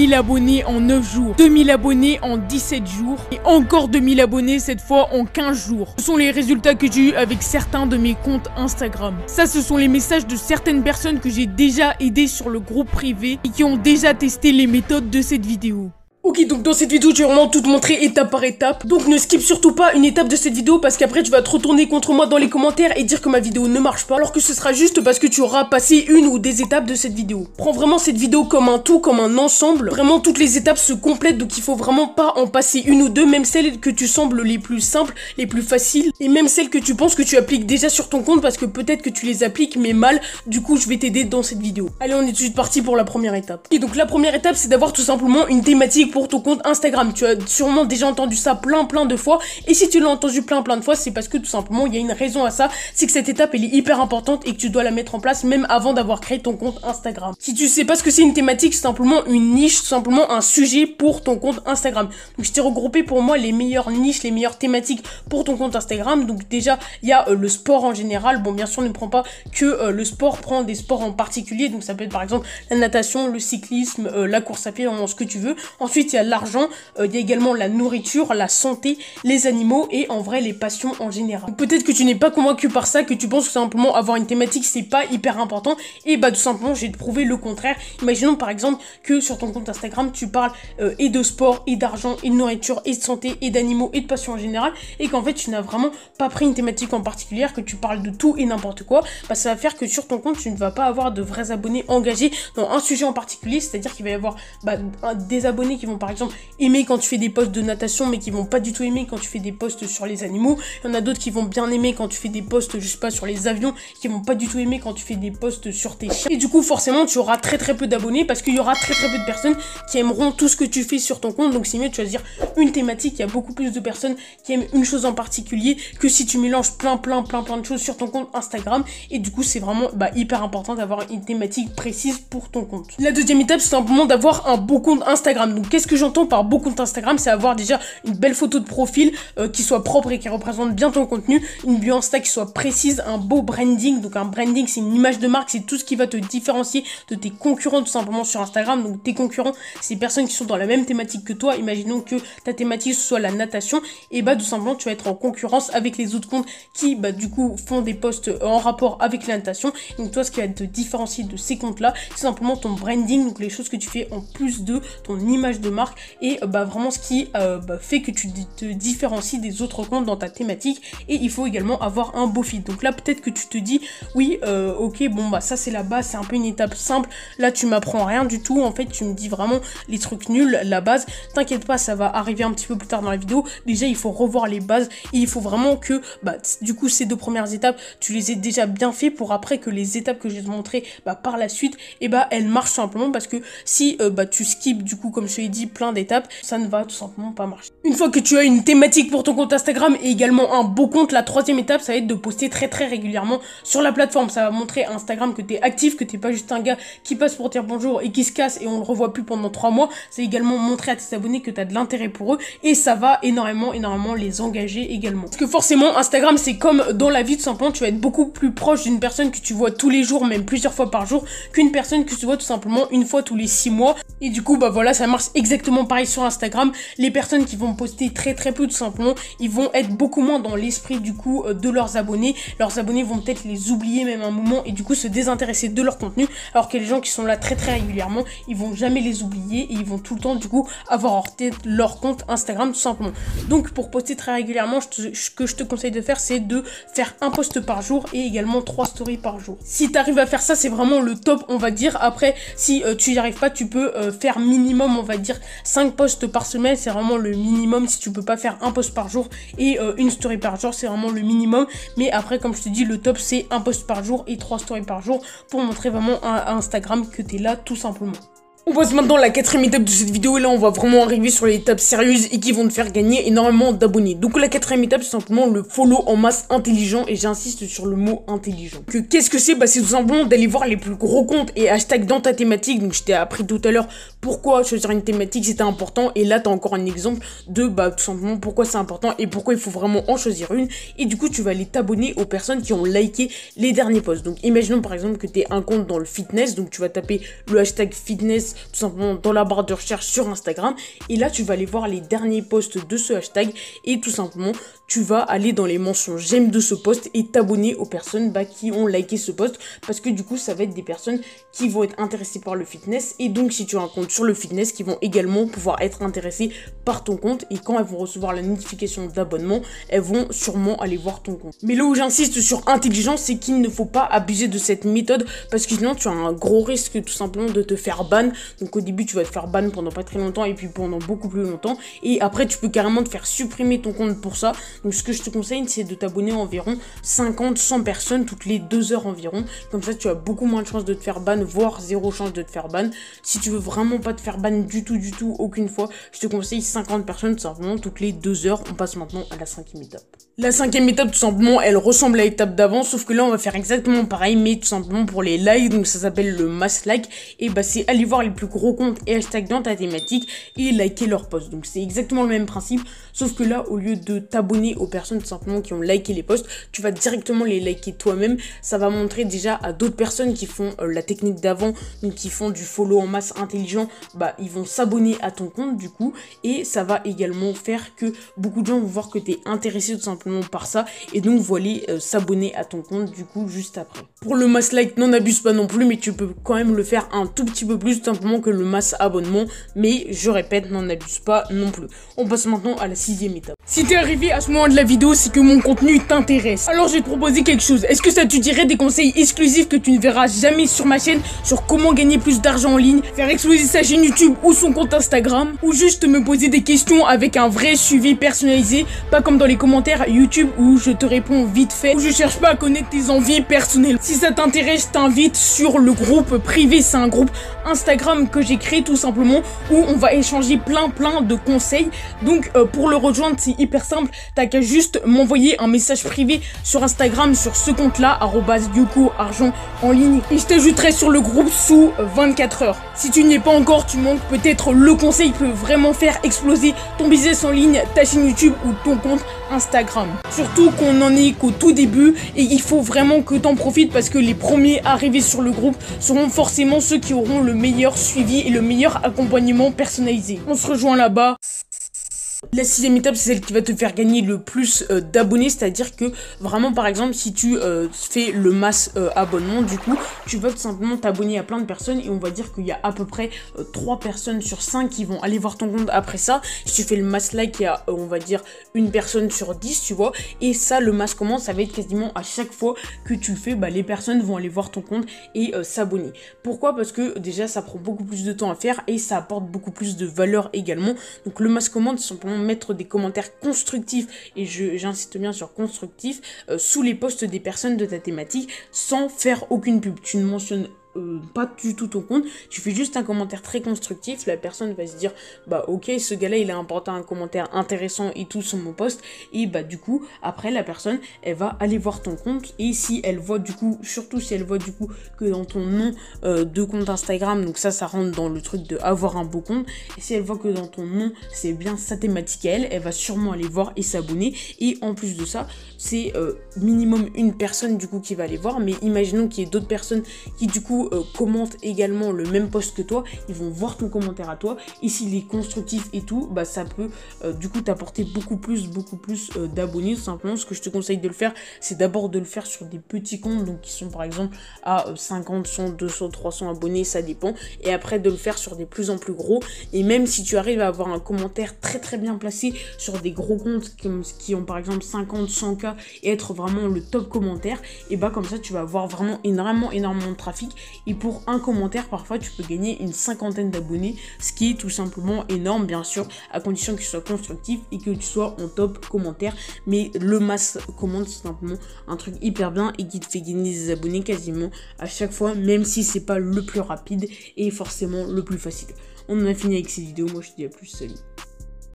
1000 abonnés en 9 jours, 2000 abonnés en 17 jours et encore 2000 abonnés cette fois en 15 jours. Ce sont les résultats que j'ai eu avec certains de mes comptes Instagram. Ça, ce sont les messages de certaines personnes que j'ai déjà aidées sur le groupe privé et qui ont déjà testé les méthodes de cette vidéo. Ok, donc dans cette vidéo, je vais vraiment tout te montrer étape par étape. Donc ne skip surtout pas une étape de cette vidéo parce qu'après tu vas te retourner contre moi dans les commentaires et dire que ma vidéo ne marche pas. Alors que ce sera juste parce que tu auras passé une ou des étapes de cette vidéo. Prends vraiment cette vidéo comme un tout, comme un ensemble. Vraiment toutes les étapes se complètent, donc il faut vraiment pas en passer une ou deux. Même celles que tu sembles les plus simples, les plus faciles. Et même celles que tu penses que tu appliques déjà sur ton compte parce que peut-être que tu les appliques mais mal. Du coup je vais t'aider dans cette vidéo. Allez, on est tout de suite parti pour la première étape. Et donc la première étape, c'est d'avoir tout simplement une thématique pour ton compte Instagram. Tu as sûrement déjà entendu ça plein de fois, et si tu l'as entendu plein de fois, c'est parce que tout simplement il y a une raison à ça, c'est que cette étape elle est hyper importante et que tu dois la mettre en place même avant d'avoir créé ton compte Instagram. Si tu sais pas ce que c'est une thématique, c'est simplement une niche, tout simplement un sujet pour ton compte Instagram. Donc je t'ai regroupé pour moi les meilleures niches, les meilleures thématiques pour ton compte Instagram. Donc déjà il y a le sport en général. Bon, bien sûr ne prends pas que le sport, prends des sports en particulier, donc ça peut être par exemple la natation, le cyclisme, la course à pied, vraiment ce que tu veux. Ensuite il y a l'argent, il y a également la nourriture, la santé, les animaux et en vrai les passions en général. Peut-être que tu n'es pas convaincu par ça, que tu penses que simplement avoir une thématique c'est pas hyper important, et bah tout simplement je vais te prouver le contraire. Imaginons par exemple que sur ton compte Instagram tu parles et de sport et d'argent et de nourriture et de santé et d'animaux et de passions en général, et qu'en fait tu n'as vraiment pas pris une thématique en particulier, que tu parles de tout et n'importe quoi. Bah ça va faire que sur ton compte tu ne vas pas avoir de vrais abonnés engagés dans un sujet en particulier, c'est-à-dire qu'il va y avoir des abonnés qui vont par exemple aimer quand tu fais des posts de natation mais qui vont pas du tout aimer quand tu fais des posts sur les animaux. Il y en a d'autres qui vont bien aimer quand tu fais des posts, je sais pas, sur les avions, qui vont pas du tout aimer quand tu fais des posts sur tes chiens. Et du coup forcément tu auras très peu d'abonnés parce qu'il y aura très peu de personnes qui aimeront tout ce que tu fais sur ton compte. Donc c'est mieux de choisir une thématique. Il y a beaucoup plus de personnes qui aiment une chose en particulier que si tu mélanges plein de choses sur ton compte Instagram. Et du coup c'est vraiment hyper important d'avoir une thématique précise pour ton compte. La deuxième étape, c'est simplement d'avoir un beau compte Instagram. Donc qu'est-ce que j'entends par beau compte Instagram? C'est avoir déjà une belle photo de profil qui soit propre et qui représente bien ton contenu, une bio Insta qui soit précise, un beau branding. Donc un branding c'est une image de marque, c'est tout ce qui va te différencier de tes concurrents tout simplement sur Instagram. Donc tes concurrents, c'est des personnes qui sont dans la même thématique que toi. Imaginons que ta thématique soit la natation, et tout simplement tu vas être en concurrence avec les autres comptes qui du coup font des posts en rapport avec la natation. Donc toi, ce qui va te différencier de ces comptes là, c'est simplement ton branding, donc les choses que tu fais en plus de ton image de marque, et vraiment ce qui fait que tu te différencies des autres comptes dans ta thématique. Et il faut également avoir un beau feed. Donc là peut-être que tu te dis oui ok, bon ça c'est la base, c'est un peu une étape simple, là tu m'apprends rien du tout, en fait tu me dis vraiment les trucs nuls, la base. T'inquiète pas, ça va arriver un petit peu plus tard dans la vidéo. Déjà il faut revoir les bases et il faut vraiment que du coup ces deux premières étapes tu les aies déjà bien fait, pour après que les étapes que je vais te montrer par la suite elles marchent simplement, parce que si tu skips du coup comme je te l'ai dit plein d'étapes, ça ne va tout simplement pas marcher. Une fois que tu as une thématique pour ton compte Instagram et également un beau compte, la troisième étape ça va être de poster très régulièrement sur la plateforme. Ça va montrer à Instagram que tu es actif, que t'es pas juste un gars qui passe pour dire bonjour et qui se casse et on le revoit plus pendant 3 mois. C'est également montrer à tes abonnés que tu as de l'intérêt pour eux, et ça va énormément les engager également. Parce que forcément Instagram c'est comme dans la vie, tout simplement tu vas être beaucoup plus proche d'une personne que tu vois tous les jours, même plusieurs fois par jour, qu'une personne que tu vois tout simplement une fois tous les 6 mois. Et du coup voilà, ça marche exactement pareil sur Instagram. Les personnes qui vont poster très peu tout simplement, ils vont être beaucoup moins dans l'esprit du coup de leurs abonnés. Leurs abonnés vont peut-être les oublier même un moment et du coup se désintéresser de leur contenu, alors que les gens qui sont là très régulièrement, ils vont jamais les oublier et ils vont tout le temps du coup avoir en tête leur compte Instagram tout simplement. Donc pour poster très régulièrement, ce que je te conseille de faire, c'est de faire un post par jour et également 3 stories par jour. Si tu arrives à faire ça, c'est vraiment le top, on va dire. Après si tu n'y arrives pas, tu peux faire minimum, on va dire 5 posts par semaine, c'est vraiment le minimum. Si tu peux pas faire un post par jour et une story par jour, c'est vraiment le minimum. Mais après comme je te dis, le top c'est un post par jour et 3 stories par jour pour montrer vraiment à Instagram que tu es là tout simplement. On passe maintenant à la quatrième étape de cette vidéo, et là on va vraiment arriver sur les étapes sérieuses et qui vont te faire gagner énormément d'abonnés. Donc la quatrième étape, c'est simplement le follow en masse intelligent, et j'insiste sur le mot intelligent. Qu'est-ce que c'est? C'est tout simplement d'aller voir les plus gros comptes et hashtags dans ta thématique. Donc je t'ai appris tout à l'heure pourquoi choisir une thématique c'était important, et là t'as encore un exemple de tout simplement pourquoi c'est important et pourquoi il faut vraiment en choisir une. Et du coup tu vas aller t'abonner aux personnes qui ont liké les derniers posts. Donc imaginons par exemple que tu es un compte dans le fitness, donc tu vas taper le hashtag fitness tout simplement dans la barre de recherche sur Instagram. Et là, tu vas aller voir les derniers posts de ce hashtag et tout simplement, tu vas aller dans les mentions j'aime de ce post et t'abonner aux personnes qui ont liké ce post, parce que du coup, ça va être des personnes qui vont être intéressées par le fitness, et donc si tu as un compte sur le fitness, qui vont également pouvoir être intéressées par ton compte, et quand elles vont recevoir la notification d'abonnement, elles vont sûrement aller voir ton compte. Mais là où j'insiste sur intelligence, c'est qu'il ne faut pas abuser de cette méthode, parce que sinon tu as un gros risque tout simplement de te faire ban. Donc au début, tu vas te faire ban pendant pas très longtemps, et puis pendant beaucoup plus longtemps, et après tu peux carrément te faire supprimer ton compte pour ça. Donc ce que je te conseille, c'est de t'abonner à environ 50-100 personnes toutes les 2 heures environ. Comme ça, tu as beaucoup moins de chances de te faire ban, voire 0 chance de te faire ban. Si tu veux vraiment pas te faire ban du tout, aucune fois, je te conseille 50 personnes tout simplement toutes les 2 heures. On passe maintenant à la 5e étape. La 5e étape, tout simplement, elle ressemble à l'étape d'avant, sauf que là, on va faire exactement pareil, mais tout simplement pour les likes. Donc ça s'appelle le mass like. Et c'est aller voir les plus gros comptes et hashtags dans ta thématique et liker leurs posts. Donc c'est exactement le même principe, sauf que là, au lieu de t'abonner aux personnes tout simplement qui ont liké les posts, tu vas directement les liker toi-même. Ça va montrer déjà à d'autres personnes qui font la technique d'avant, donc qui font du follow en masse intelligent, ils vont s'abonner à ton compte du coup, et ça va également faire que beaucoup de gens vont voir que tu es intéressé tout simplement par ça, et donc vont aller s'abonner à ton compte du coup juste après. Pour le mass like, n'en abuse pas non plus, mais tu peux quand même le faire un tout petit peu plus tout simplement que le mass abonnement, mais je répète, n'en abuse pas non plus. On passe maintenant à la 6e étape. Si t'es arrivé à ce moment de la vidéo, c'est que mon contenu t'intéresse. Alors je vais te proposer quelque chose. Est-ce que ça te dirait des conseils exclusifs que tu ne verras jamais sur ma chaîne, sur comment gagner plus d'argent en ligne, faire exploser sa chaîne YouTube ou son compte Instagram, ou juste me poser des questions avec un vrai suivi personnalisé, pas comme dans les commentaires YouTube où je te réponds vite fait, où je cherche pas à connaître tes envies personnelles. Si ça t'intéresse, je t'invite sur le groupe privé, c'est un groupe Instagram que j'ai créé tout simplement, où on va échanger plein de conseils. Donc pour le rejoindre, c'est hyper simple, t'as qu'à juste m'envoyer un message privé sur Instagram sur ce compte là, @YukoArgent en ligne, et je t'ajouterai sur le groupe sous 24 heures. Si tu n'y es pas encore, tu manques peut-être le conseil qui peut vraiment faire exploser ton business en ligne, ta chaîne YouTube ou ton compte Instagram. Surtout qu'on en est qu'au tout début, et il faut vraiment que t'en profites, parce que les premiers arrivés sur le groupe seront forcément ceux qui auront le meilleur suivi et le meilleur accompagnement personnalisé. On se rejoint là-bas. La 6e étape, c'est celle qui va te faire gagner le plus d'abonnés, c'est-à-dire que vraiment, par exemple, si tu fais le mass abonnement, du coup, tu vas tout simplement t'abonner à plein de personnes, et on va dire qu'il y a à peu près 3 personnes sur 5 qui vont aller voir ton compte après ça. Si tu fais le mass like, il y a, on va dire, une personne sur 10, tu vois, et ça, le mass comment, ça va être quasiment à chaque fois que tu le fais, les personnes vont aller voir ton compte et s'abonner. Pourquoi? Parce que déjà, ça prend beaucoup plus de temps à faire, et ça apporte beaucoup plus de valeur également. Donc le mass commande, c'est simplement mettre des commentaires constructifs, et j'insiste bien sur constructifs, sous les posts des personnes de ta thématique, sans faire aucune pub. Tu ne mentionnes pas du tout ton compte, tu fais juste un commentaire très constructif, la personne va se dire ok, ce gars-là il a apporté un commentaire intéressant et tout sur mon post, et du coup après la personne elle va aller voir ton compte, et si elle voit du coup, surtout si elle voit du coup que dans ton nom de compte Instagram, donc ça rentre dans le truc de avoir un beau compte, et si elle voit que dans ton nom c'est bien sa thématique à elle, elle va sûrement aller voir et s'abonner. Et en plus de ça, c'est minimum une personne du coup qui va aller voir, mais imaginons qu'il y ait d'autres personnes qui du coup commentent également le même post que toi, ils vont voir ton commentaire à toi, et s'il est constructif et tout, ça peut du coup t'apporter beaucoup plus d'abonnés. Tout simplement, ce que je te conseille de le faire, c'est d'abord de le faire sur des petits comptes, donc qui sont par exemple à 50, 100, 200, 300 abonnés, ça dépend, et après de le faire sur des plus en plus gros. Et même si tu arrives à avoir un commentaire très bien placé sur des gros comptes qui ont par exemple 50, 100K, et être vraiment le top commentaire, et comme ça tu vas avoir vraiment énormément de trafic, et pour un commentaire parfois tu peux gagner une 50aine d'abonnés, ce qui est tout simplement énorme, bien sûr à condition que tu sois constructif et que tu sois en top commentaire. Mais le mass commande, c'est simplement un truc hyper bien et qui te fait gagner des abonnés quasiment à chaque fois, même si c'est pas le plus rapide et forcément le plus facile. On en a fini avec cette vidéo, moi je te dis à plus, salut.